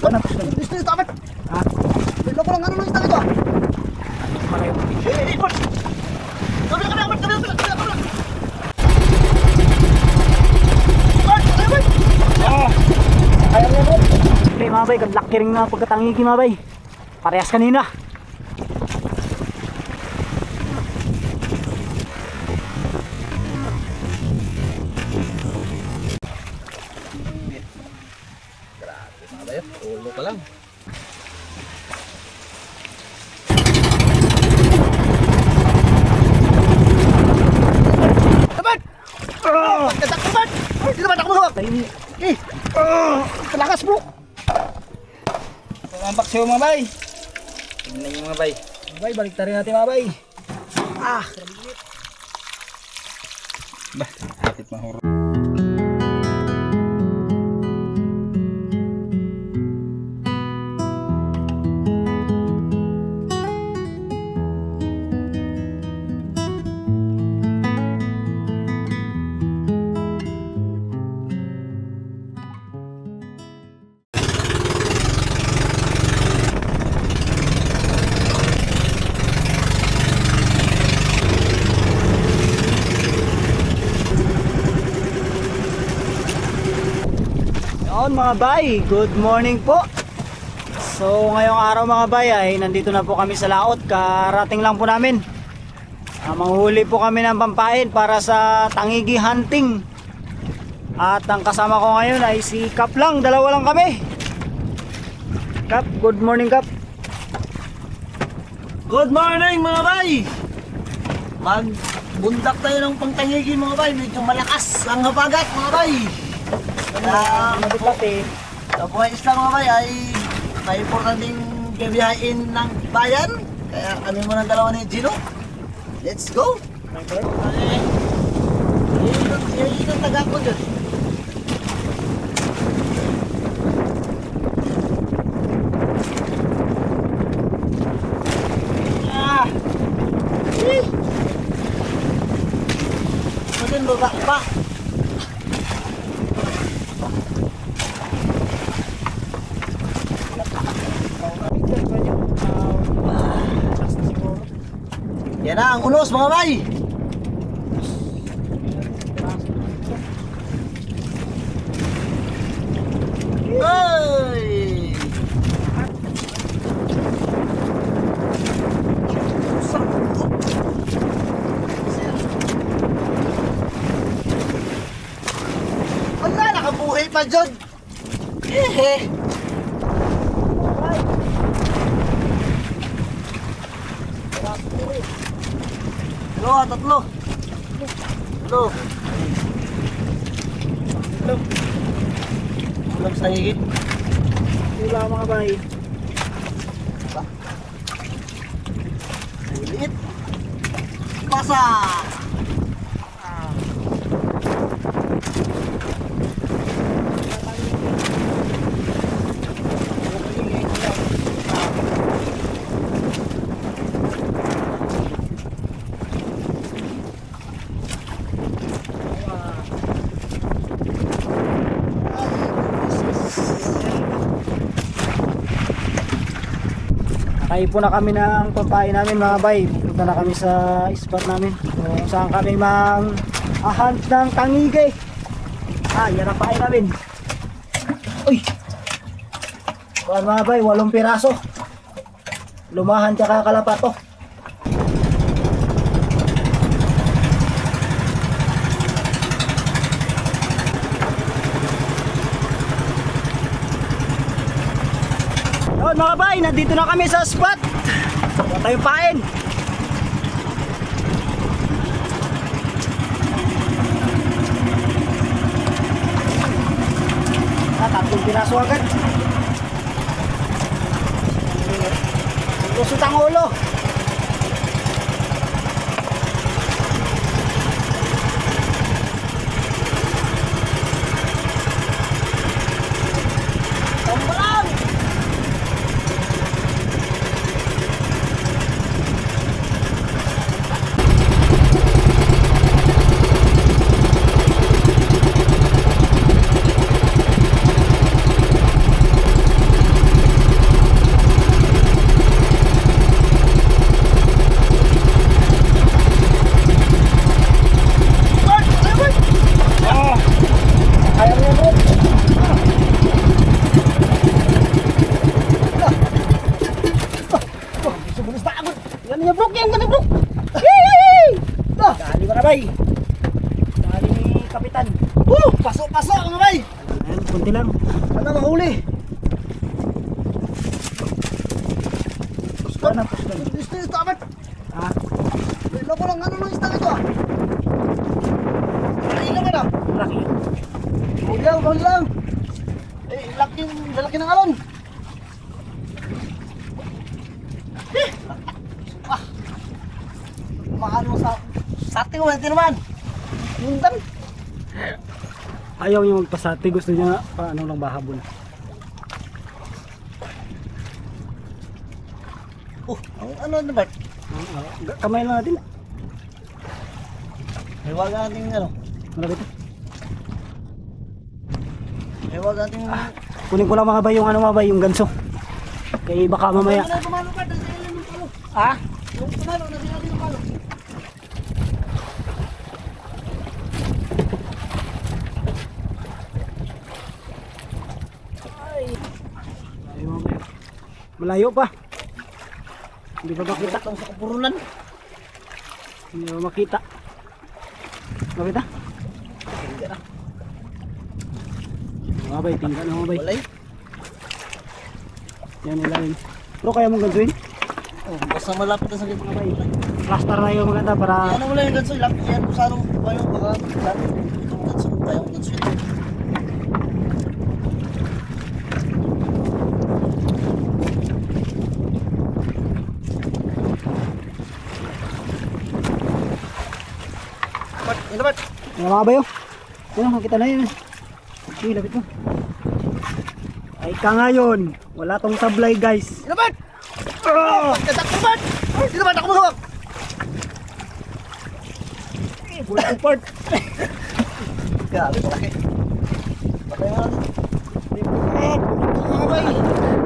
Gusto nito, amat. Ha? Bilo ko lang ano ng isda nito. Ikot. Kami, amat. Ayaw mo, bro. Okay, mga bay, kadlaki rin nga pagkatangigi, mga bay. Parehas kanina. Ulo pa lang. Tabat! Tabat! Dito ba takbo ko? Eh! Kalakas bro! Ang paksiw, mga bay. Tingnan nyo, mga bay. Mga bay, balik rin natin, mga bay. Bah, hapit mahuro. Mga bay, good morning po. So ngayong araw, mga bay, ay nandito na po kami sa laot. Karating lang po namin. Manghuli po kami ng pampain para sa tangigi hunting. At ang kasama ko ngayon ay si Kap lang. Dalawa lang kami. Kap, good morning, Kap. Good morning mga bay! Magbundak tayo ng pangtangigi mga bay. Medyo malakas ang habagat mga bay. Sa buhay isla mga bay ay may importanteng gabihain ng bayan. Kaya kami muna ng dalawa ni Gino. Let's go! Yun ang taga ko dyan. Masin baba pa. Yan na ang unos mga bay. Ay! Wala, nakabuhay pa dyan. Hehe. Tatlo. Ulam sa higit. Wala, mga bay. Liit. Pasa. Naipo na kami ng pampain namin, mga bay. Punta na kami sa spot namin kung saan kami hunt ng tangigi. Yan ang pain namin. Uy! Kuhan, mga bay, 8 piraso. Lumahan tsaka kalapato. Mga bay, nandito na kami sa spot. Wala tayong pain. Tatlong piraso agad. Lusot ang ulo. bay. Dali ni Kapitan. Pasok, pasok mga bay. Ayun, kunti lang. Sana mahuli. Puska na, puska na. Gusto ito, amat. Ah, Wala ko lang, ano lang isang ito ah. Ay, naman ah. laki. Huwag lang. Eh, lalaki ng alon. Ah. Maano sa ating wala naman. Mundan. Ayaw niya magpasati. Gusto niya pa ano lang bahabol. Ano naman? Kamay lang natin. Huwag natin ano. Malapit. Huwag natin... Kunin ko lang mga bay yung ano mga bay, yung ganso. Kaya baka mamaya. Ano tumalo ka? Nasa ilan ng palo. Ah? Yung tumalo, nasa ilan ng palo. Ay, mga bay. Malayo pa. Hindi pa makita. Ito sa kapurunan. Hindi pa makita. Makita? Mga bay, tinggal na mga bay. Walay. Yan ilalim. Pero kaya mong gansuin? Oh, basta malapit na sa gitna mga bay. Plaster na yung maganda para Ano mo lang yung ganso, ilapit yan kung saan kayo baka lapit itong ganso, kaya mo ganso ito. Ba't? Ano ba't? Mga mga bayo. Ano, makita na yun. Uy, lapit mo. Ay ka ngayon. Wala tong sablay guys. Ano ba't? Kasak ko ba't? Sino ba't ako magawak? Full support. Grabe, malaki. Patay mo natin.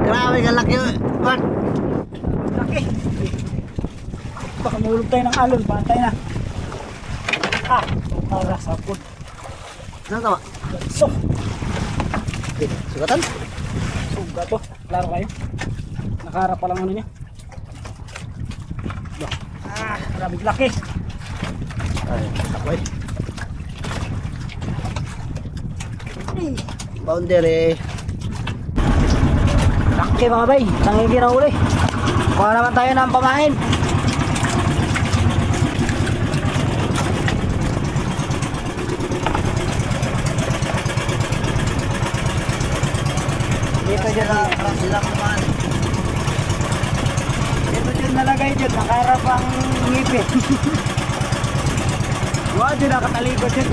Grabe, kalaki. Ba't? Laki. Baka mahulog tayo ng alon. Pantay na. Ah, para sapot. Saan tama? So, Okay, sugatan? suga to. Klaro kayo. Nakaharap pa lang ano niya. Ah, grabe laki. Ay, takway. Boundary. Laki mga bay. Tangigi na uli. Kuha naman tayo ng pamain. Dito dyan na. Sila kumahan. Dito dyan nalagay dyan. Nakaharap ang ngipin. Wah, dyan nakatalikod dyan.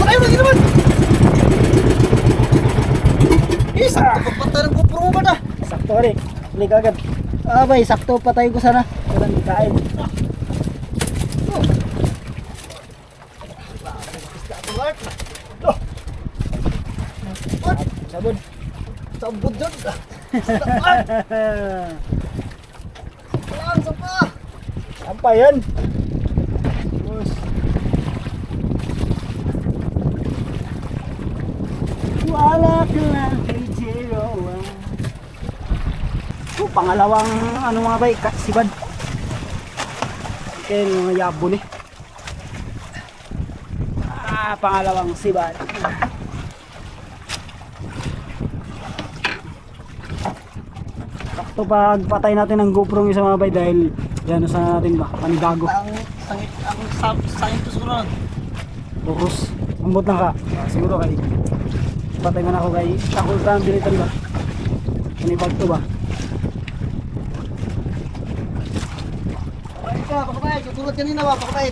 Patay mo, sino ba? Isa! Kapatay ng GoPro mo ba na? Sakto rin. Balik agad. Ah, bay, sakto patay ko sana. Walang kain. Sabon. Sabot dyan. Saan sa pa? Apa yan? Bus. Wala ka lang kay Jeroa. Pangalawang ano mga bay, sibad. Okay, mga yabo ni. Ah, pangalawang sibad. Sakto pag patay natin ng GoPro ng isa mga bay dahil yan sa natin ba, panibago. Ang sangit ko siguro. Focus. Ambot lang ka. Siguro kay patay man ako kay takot ka ang dilitan ba. Panibag to ba? Pakapay ka, pakapay. Katulad kanina ba, pakapay.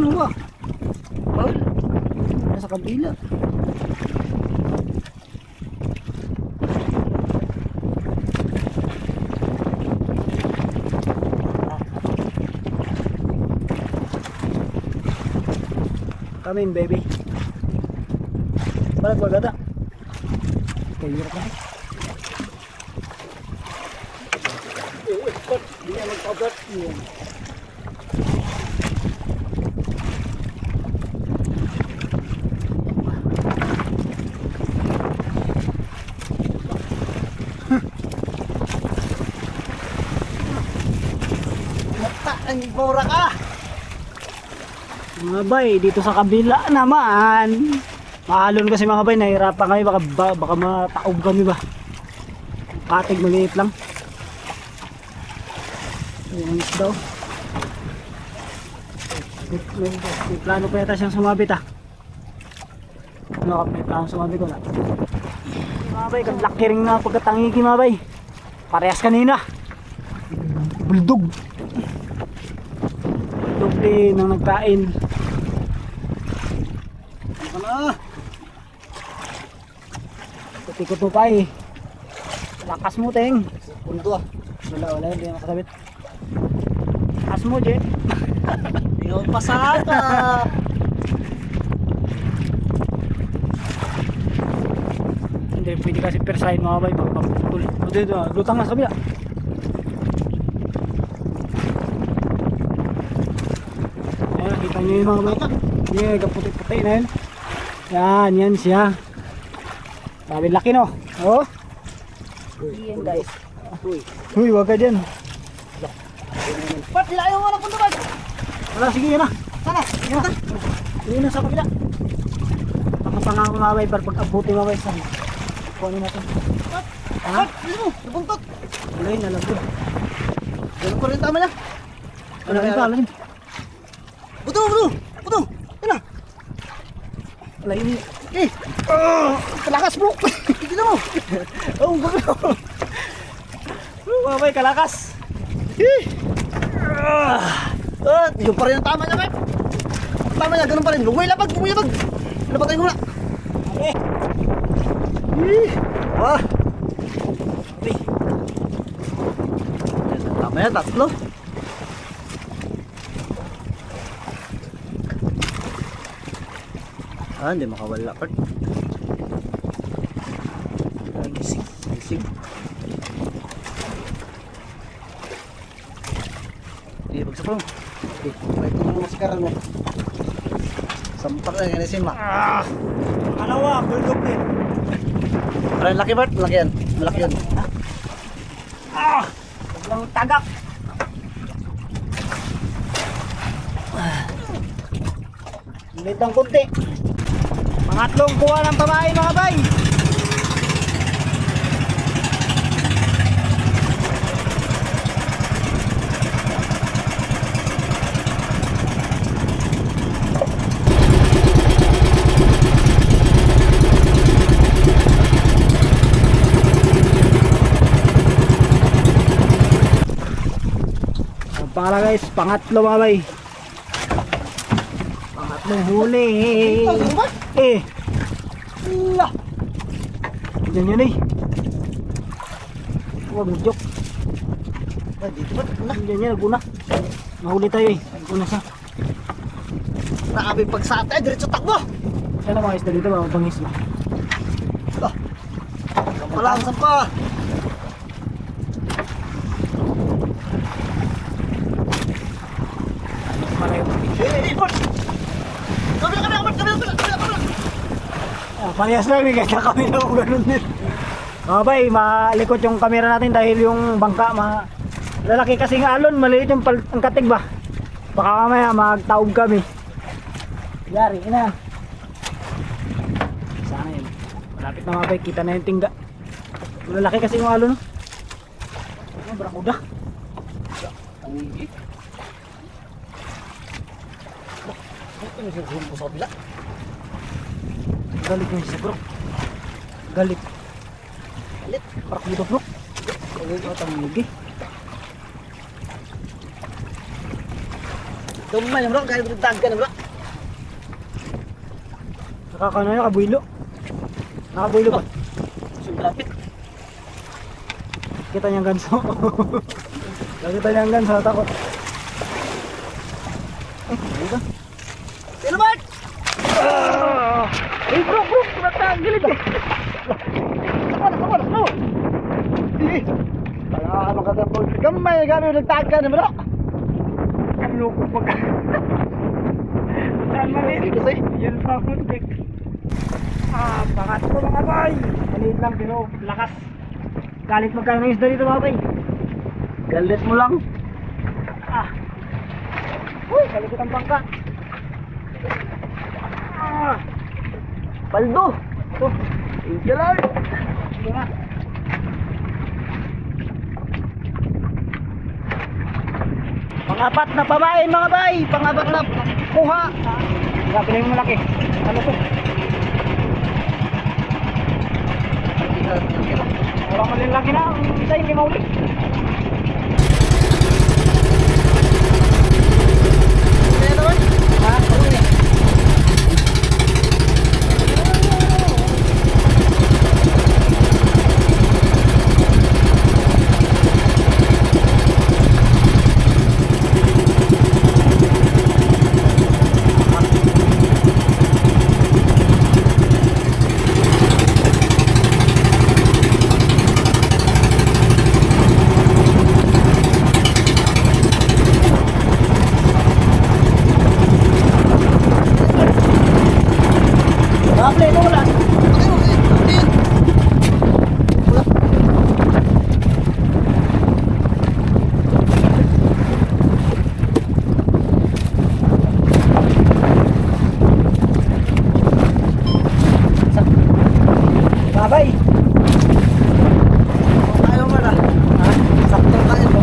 ano ba? Paul. Nasa kabila. Come in, baby. Balik bagata. Kayo hirap na. Hindi na magpagat. Mata ang bora ka. Mga bay, dito sa kabila naman. Maalon kasi mga bay, nahirapan kami. Baka mataob kami ba. Patig maliit lang. Ayan daw. May plano pa yata siyang sumabit ah. Ano ka, may plano sumabit ko na. Mga bay, laki rin na pagkatangiki mga bay. Parehas kanina. Buldog. Buldog din ang nagkain. Ano ka na? Kutikot mo pa eh. Lakas mo, Teng. Punto ah. Wala, hindi na makasabit. Lakas mo, Je. Ikaw pasaka. Hindi, pwede kasi per side mga bay. Pagpaputol. Dito, lutang na sa kabila. Ayan, kita nyo yung mga bay. Yan, kaputi-puti na yun. Yan siya. Sabi laki no. Oh. Yan guys. Uy, wag ka dyan. Pat, ilayo mo na punto ba? Wala, sige yun na. Sana, yun na. Yun na sa kabila. Pakapanga ko mga bay. Pag abuti mga bay. Saan? Kuhanin natin. Pat, yun mo, nabuntot. Wala yun, nalagod. Ganun ko rin tama niya. Wala yun. Buto. Yun na. Wala yun. Eh, Kalakas bro. tignan mo. Oh, gulo. Mga bay, kalakas. Yun pa rin ang tama niya, Pep. Tama niya, ganun pa rin. Lumilabag. Lapatay mo na. Okay. Wah. Tama yan, tatlo. Hindi makawala, Pep. Gising. Pagsapong. May tulong mo sa karan mo. Sampak na yan isin ma. Kalawa, bulldog din. Parang laki Bart, malaki yan. Malaki yun. Huwag tagak. Ulit ng kunti. Pangatlong kuha ng pamain mga bay. Para guys, pangatlo mga bay. Pangatlong huli. Yan eh. Huwag mo joke. Dito Bart, una. Yan, naguna. Nahuli tayo eh. Naguna siya. Naabi pagsate, diretso takbo. Yan ang mga isda dito, mga bangis na. Walang sampa. Pareho. Bart. Kabila. Parehas lang eh, kaya kami na kung ganun din. Mga bay, malikot yung camera natin dahil yung bangka, lalaki kasing alon, maliit yung ang katig ba? Baka mamaya magtaob kami. Yari, ina. Sana yun. Malapit na mga bay, kita na yung tingga. Lalaki kasi yung alon. Ano, barakuda. Ito yung sumpo sa kabila. Galit yung isa bro. Galit. Parak dito bro. Galit ang tangi. Dumay na bro, kaya nagdagan na bro. Nakakano na, nakabuilo. Nakabuilo ba? Sumpapit. Kita niyang ganso. Nakita niyang ganso, natakot. Ano ba? Sino ba? Eh bro, natagilid eh. Sama na, bro. Wala ka makatapos. Gamay, gano'n nagtagan na bro. Ang lukot pagka. Saan maliit? Kasi, Yan pa kuntik. Pangat ko mga bay. Maliit lang pero lakas. Galit magkano ng isda dito mga bay. galit mo lang. Uy, galikot ang bangka. Paldo. Oh, Thank you, Lord. ito na. Pangapat na pamain mga bay. Pangapat na kuha. Grabe na yung malaki. Ano to? Wala malilaki na. Ang isa hindi mauli. Kaya naman. Ha? Bakit ito wala? Babay. Ayaw mo na. Ha? Sakto tayo bro.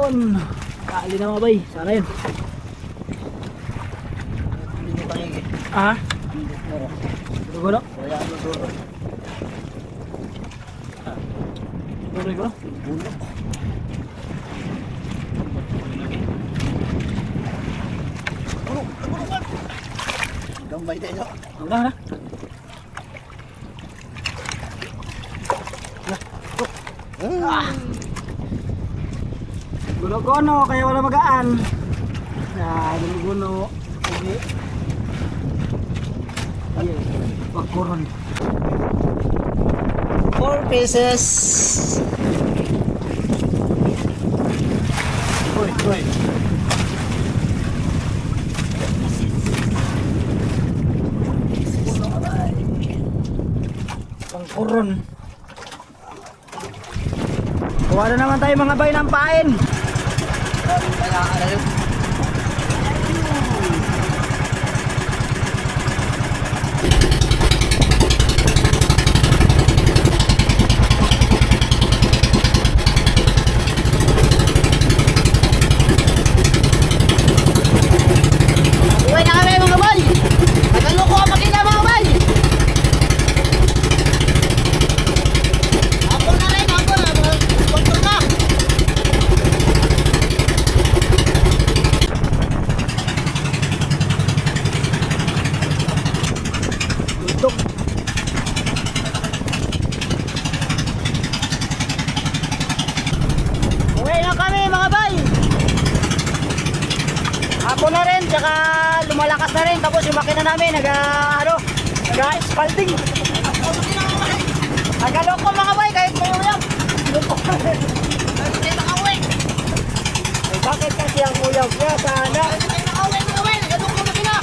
Yun. Kaali na mga bay. Sana yun. Hindi mo tangigi. Ah? Hindi mo. Dugo no? Kaya ano duro. Dugo ko? Bulok. Bulok. Gambay tayo. Wala na. Gulo-gono, kaya wala magaan. Gulo-gono. Okay. Ay, pagkuron. 4 pieces. Uy. Pangkuron. Kuha na naman tayo mga bay ng pain. Kaya ano yun? Uwi na kami mga bay! Nagaloko ang makina mga bay! Ako na rin, ako na! Sponsor na! Tutok. Uwi na kami mga bay. Ako na rin, tsaka lumalakas na rin. Tapos yung makina namin, nag-spalding. Nagaloko mga bay, kahit may uyab. Hindi nakauwi! Ay, bakit kasi ang uyab niya sana? Hindi nakauwi mga bay! Nagaloko ang makina!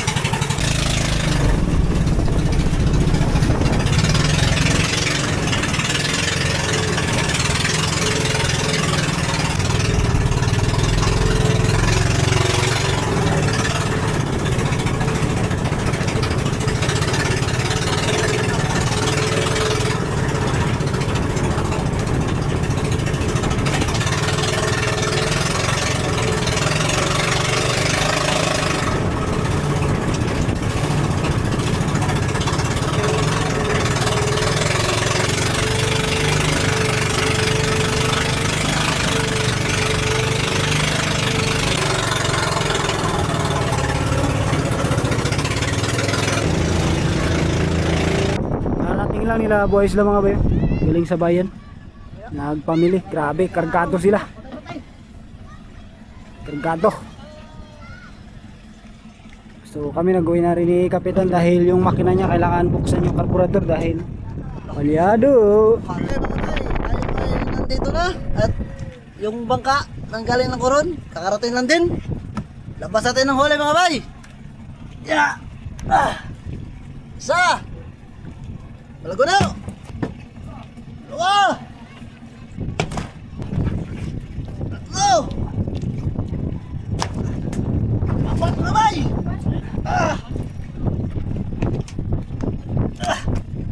nila boys lang mga bay. Galing sa bayan. Nagpamili. Grabe, kargado sila. Kargado. So kami nag-uwi na rin ni Kapitan dahil yung makina niya kailangan buksan yung carburetor dahil palyado. Okay, mga bay, tayo ay nandito na at yung bangka nang galing ng Coron, kakarating lang din. Labas natin ng huli mga bay. Yeah. Isa. Balago na. Dalawa. Tatlo. Apat mga bay.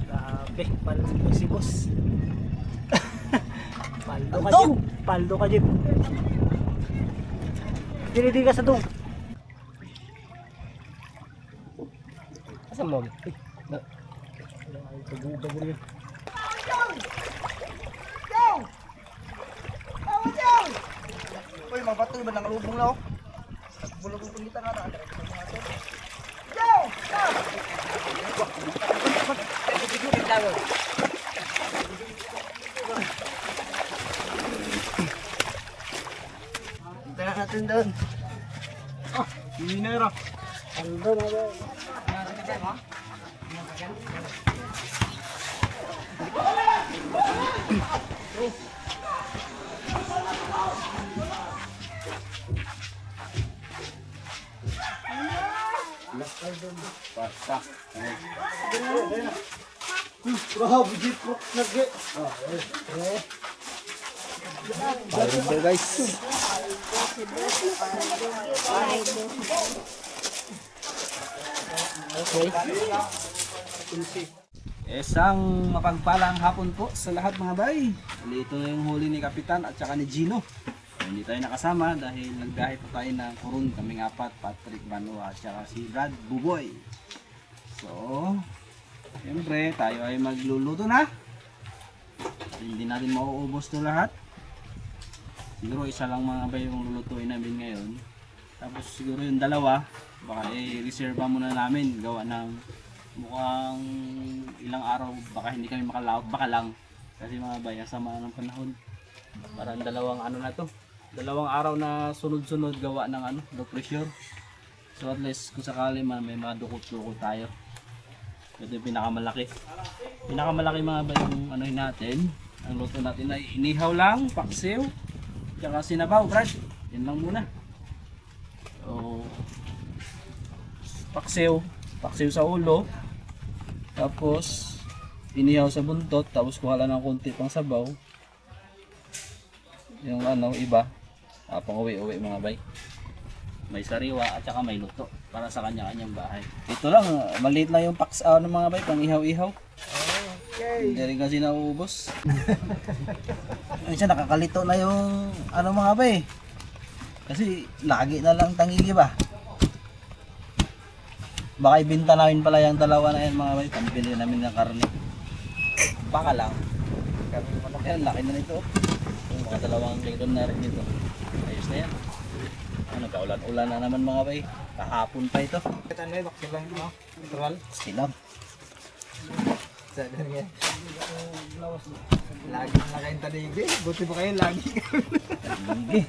Grabe, paldo si boss. Paldo ka Antong! Jib. Paldo ka Jib. Dili ka sa dong. Asa mo? Bago yun. Uy, mabatoy ba nakalubong na ako? Bulog ang kumita nga na. Hintayin natin doon. Minera. Paldo na ba? Grabe, jeep rock lagi. Paldo guys. Isang mapagpalang hapon po sa lahat mga bay. Ito na yung huli ni Kapitan at saka ni Gino. Hindi tayo nakasama dahil nagbiyahe pa tayo ng Coron, kaming apat, Patrick Banua at saka si Brad Buboy. So, siyempre tayo ay magluluto na. Hindi natin mauubos to lahat. Siguro isa lang mga bay yung lulutuin namin ngayon. Tapos siguro yung dalawa, baka i-reserve muna namin gawa ng mukhang ilang araw baka hindi kami makalaot, baka lang kasi mga bay sama ng panahon. Parang dalawang ano na to, dalawang araw na sunod-sunod gawa ng ano, low pressure. So at least kung sakali man may mga dukot-dukot tayo. Ito yung pinakamalaki. Pinakamalaki mga bay yung ano natin. Ang luto natin ay inihaw lang, paksiw, tsaka sinabaw, Brad. Yan lang muna. So, paksiw sa ulo. Tapos inihaw sa buntot, tapos kuha lang ng konti pang sabaw. Yung ano, iba, pang uwi-uwi mga bay. May sariwa at saka may luto para sa kanya-kanyang bahay. Ito lang, maliit lang yung paksaw ng mga bay, pang ihaw-ihaw. Okay. Hindi rin kasi nauubos. Ayun siya, nakakalito na yung ano mga bay. Kasi lagi na lang tangigi ba? Baka ibenta namin pala yung dalawa na yan mga bay, pambili namin ng karne. Baka lang. Ayan, laki na nito. Yung mga dalawang kingdom na rin dito. Ayos na yan. Ano, kaulan-ulan na naman mga bay. Kahapon pa ito. Ito na yung bakit lang, no? Natural. Silab. Lagi na kayong tanigi. Buti pa kayo lagi. Hindi.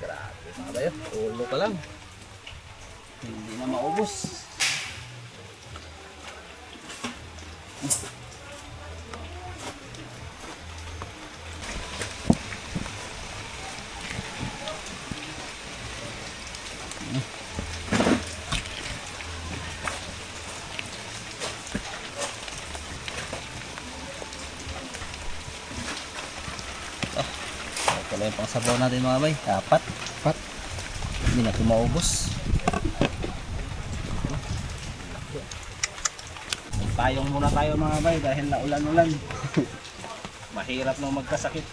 Grabe mga bay. Ulo pa lang. Hindi na maubos. Ito lang yung pang sabaw natin mga bay. Apat. Hindi na ito maubos. Tayong muna tayo mga bay dahil naulan-ulan. Mahirap nang magkasakit.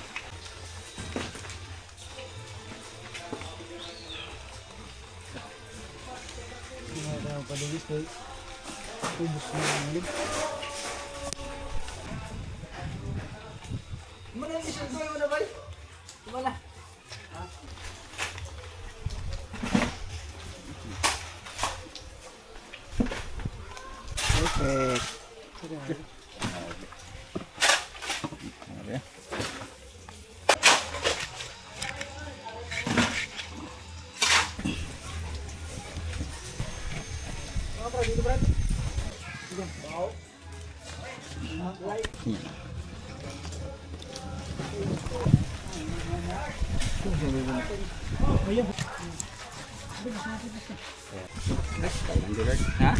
Okay. Ha?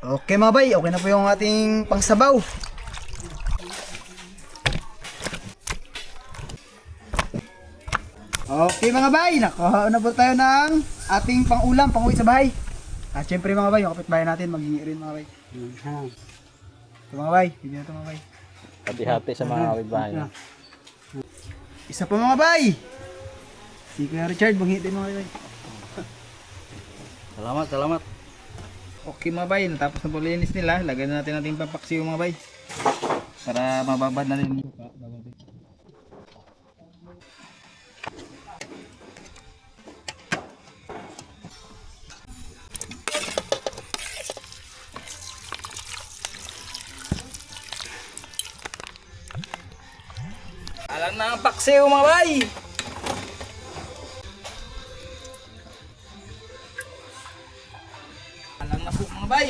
Okay mga bay, okay na po yung ating pangsabaw. Okay mga bay, nakahaon na po tayo ng ating pangulam, panguwi sa bahay. At syempre mga bay, yung kapitbahay natin, maghingi rin mga bay. Ito mga bay, hindi na ito mga bay. Hati-hati sa mga kapitbahay. Isa pa mga bay. Si Kuya Richard, maghingi din mga bay. Salamat, salamat. Okay mga bay, natapos na po linis nila. Lagyan na natin ating pampaksiw mga bay. Para mababad na rin yung lupa. Alam na ang paksiw mga bay. Alam na po mga bay.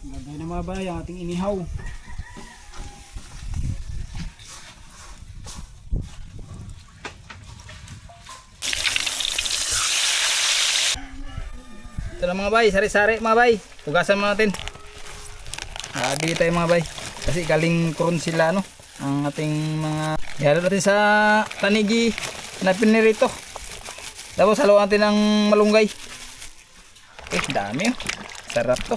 Lagay na mga bay ang ating inihaw. Ito na mga bay, sari-sari mga bay. Hugasan mo natin. Bili tayo mga bay. Kasi galing kuron sila no. Ang ating mga ihalo natin sa tanigi na pinirito. Tapos haluan natin ng malunggay. Dami oh. Sarap to.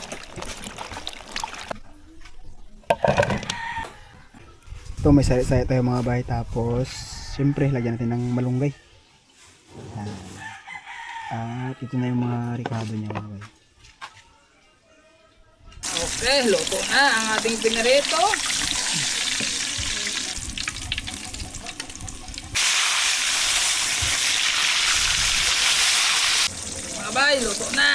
Ito may sari-sari tayo mga bay. Tapos syempre lagyan natin ng malunggay. At ito na yung mga ricado niya mga bay. Okay, luto na ang ating pinirito. Mga bay, luto na.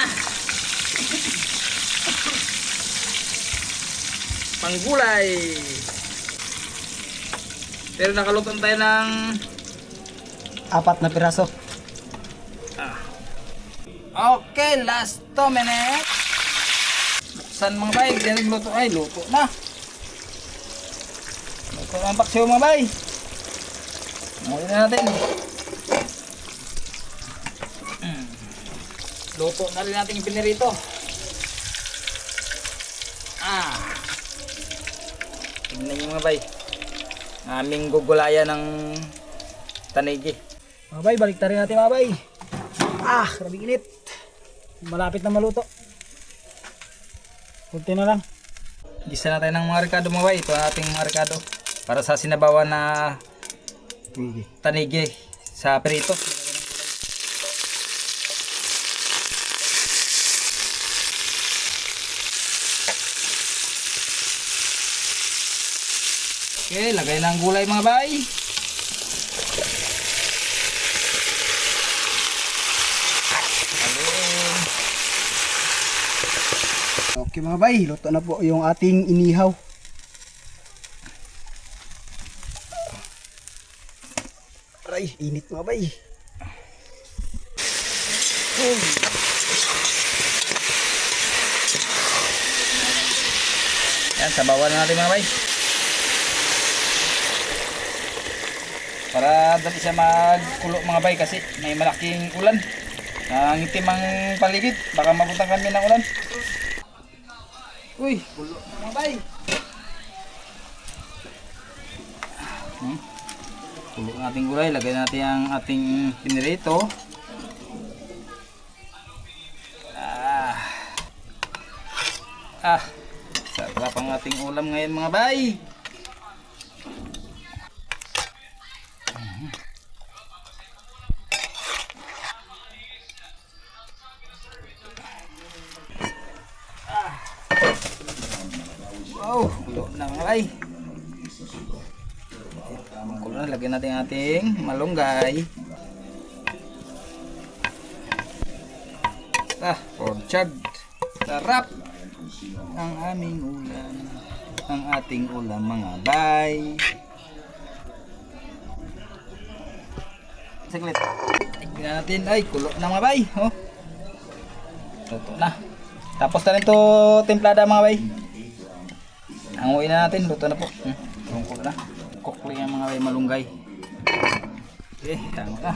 Panggulay. Pero nakaluto tayo ng 4 na piraso. okay, last 2 minutes. Buksan mga bay, ganyan luto. Ay, luto na. Luto na ang paksiw mga bay. Muli na natin. Luto na rin natin yung pinirito. Tingnan nyo mga bay. Aming gugulayan ng tanigi. Mga bay, balik rin natin mga bay. Grabe init. Malapit na maluto. Kunti na lang. Gisa na tayo ng mga ricado mga bay. Ito ang ating mga ricado. Para sa sinabawan na tanigi sa perito. Okay, lagay na ang gulay mga bay. Okay mga bay, luto na po yung ating inihaw. Aray, init mga bay. Yan, sabawan na natin mga bay. Para dali siya magkulo mga bay kasi may malaking ulan. Nangitim ang paligid, baka mabutan kami ng ulan. Uy, kulo mga bay. Tulo ng ating gulay. Lagay natin ang ating pinirito. Sarap ang ating ulam ngayon mga bay. Wow, kulo na mga bay. Kulo na, lagyan natin ating malunggay. Porchag. Sarap ang aming ulam. Ang ating ulam mga bay. Saglit. Tignan natin. Ay, kulo na mga bay. Oh. Luto na. Tapos na rin to templada mga bay. Hanguin na natin. Luto na po. Luto na. Kukli ang mga bay malunggay. Okay, hango na.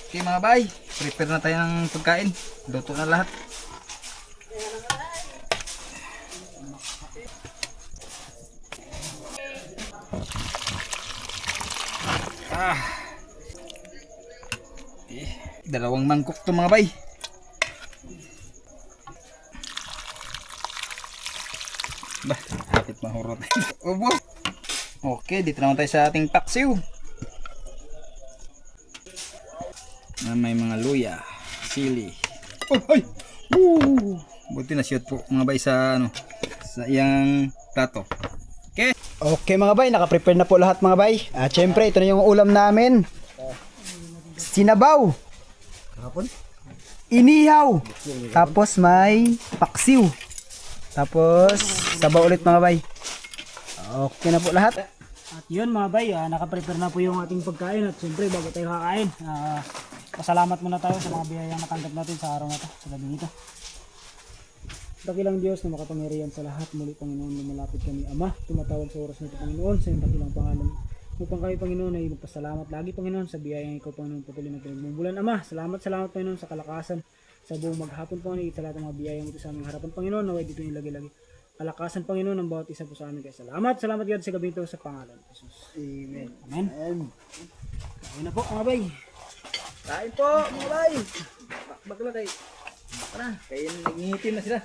Okay mga bay, prepare na tayo ng pagkain. Luto na lahat. Dalawang mangkok to mga bay. Bah, hapit mahurot. Obo. Okay, dito naman tayo sa ating paksiw. Na may mga luya, sili. Ay! Buti na shoot po mga bay sa sa iyang plato. Okay. Okay mga bay, naka-prepare na po lahat mga bay. At syempre, ito na yung ulam namin. Sinabaw. Inihaw. Tapos may paksiw. Tapos sabaw ulit mga bay. Okay na po lahat. At yun mga bay, naka-prepare na po yung ating pagkain. At syempre, bago tayo kakain, pasalamat muna tayo sa mga biyayang natanggap natin sa araw na to, sa gabi nito. Dakilang Diyos na makapangyarihan sa lahat, muli Panginoon, lumalapit kami Ama, tumatawag sa oras nito Panginoon, sa iyong dakilang pangalan. Upang kayo Panginoon ay magpasalamat lagi Panginoon sa biyayang ikaw Panginoon patuloy na pinagmumulan Ama. Salamat Panginoon sa kalakasan, sa buong maghapon Panginoon, sa lahat ng mga biyayang ito sa aming harapan Panginoon, naway dito yung lagi-lagi. Kalakasan Panginoon ng bawat isa po sa amin. Kaya salamat God sa gabi ito sa pangalan ni Jesus. Amen. Amen. Kain na po mga bay. Kain po mga bay. Bakbak lang kayo. Para, kaya nagnihitim na sila.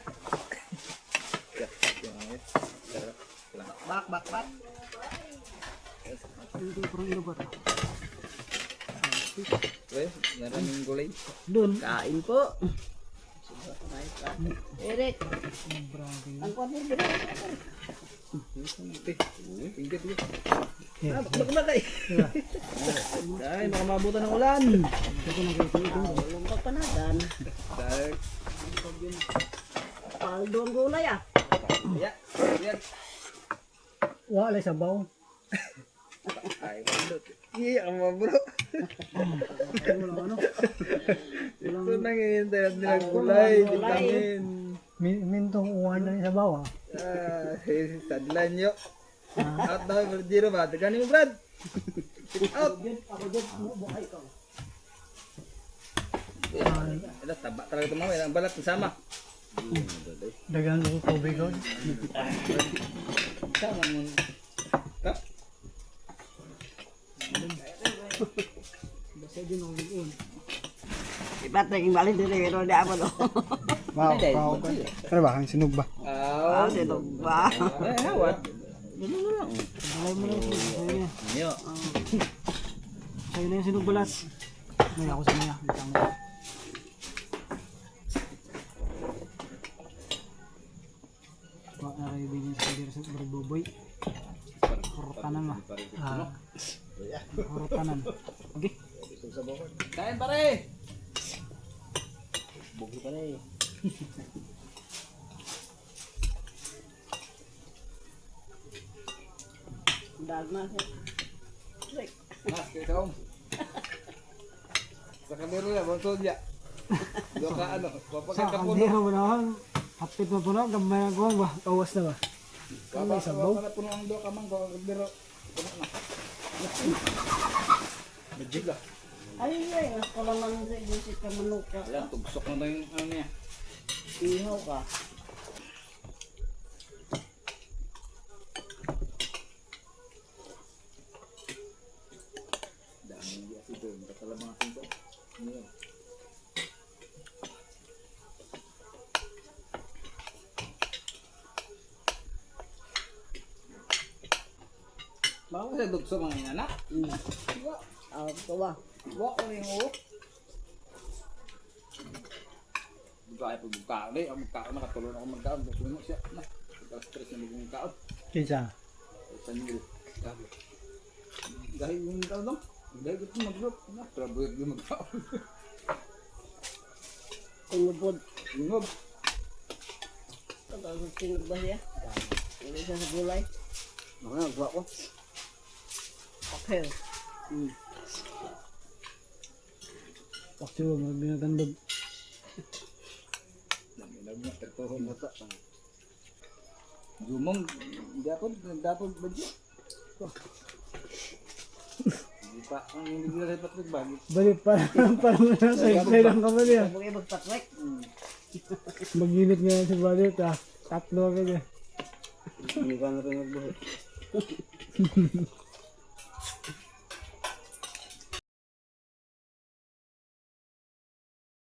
Bak. Ito parang ilo ba? Maraming gulay. Doon. Kain po. Eric. Ang kwarto dito. Bakbak lang kayo. Ay, baka mabutan ng ulan. Lumbag panadan. Paldo ang gulay ah. Yan. Wala sabaw. Ay, wala. Iya, ang mabro. Ano? Ito nangyayintay natin ng gulay, vitamin. Mintong uwan na yung sabaw ah. Sadlan nyo. Out na kayo, Jiro ba? Taganin mo, Brad. Out. Ako dyan, buhay ka. Ito, taba talaga ito mga. Ang balat, sama. Dagan ko tubig ko. Sama mo. Kap. Basta din ako ligon. Ibat na yung balin dito, pero di ako no. Wow, wow. Ano ba? Ang sinog ba? Ah, dito ba? Hawat. Dito na lang. Balay mo lang. Sa'yo na. Yo. Sa'yo na yung sinog balat. May ako sa niya. Nakaibigan sa kagir sa barboboy. Horotanan ba? Horotanan. Okay. Kain pare. Bugi pa rin. Dagma. Mas, ikaw. Sa kamero na, bantod niya. Doon ka ano, Sa papagkakapuno. kandero mo naman. Hapit mo po na. Gamay ang kuwang ba? Kawas na ba? May sabaw. Puno ang doon ka man, kamero. Puno na. Magic ah. Ay, ako lang sa inisip ka manok ka. Ayan, tugsok na tayo yung ano niya. Ihaw ka. Baka sa dugso mga inana. Ito ba? Wa ko ning ulo. Buka ay pagbuka ni, ang magkaon nakatulon ako magkaon, puno siya. Na. Stress na maging kaon. Kinsa? Sanil. Gabi. Dahil yung kaon lang. Dahil ito mag-group. Na, trabuhat yung magkaon. Tinubod. Lingog. Tinubod ba siya? Hindi siya sa gulay. Mga nagwa ko. Okay. Pakti mo, binatandog. Dami na tagtohon na ta. Jumong, dapod ba dyan? Hindi pa, ang hindi nila sa Patrick Bagay. Balik parang nasa excited ang kamali ah. Huwag kayo magpatrek. Mag-unit nga si Balit ah. Tatlo agad eh. Hindi ka na rin nagbuhat.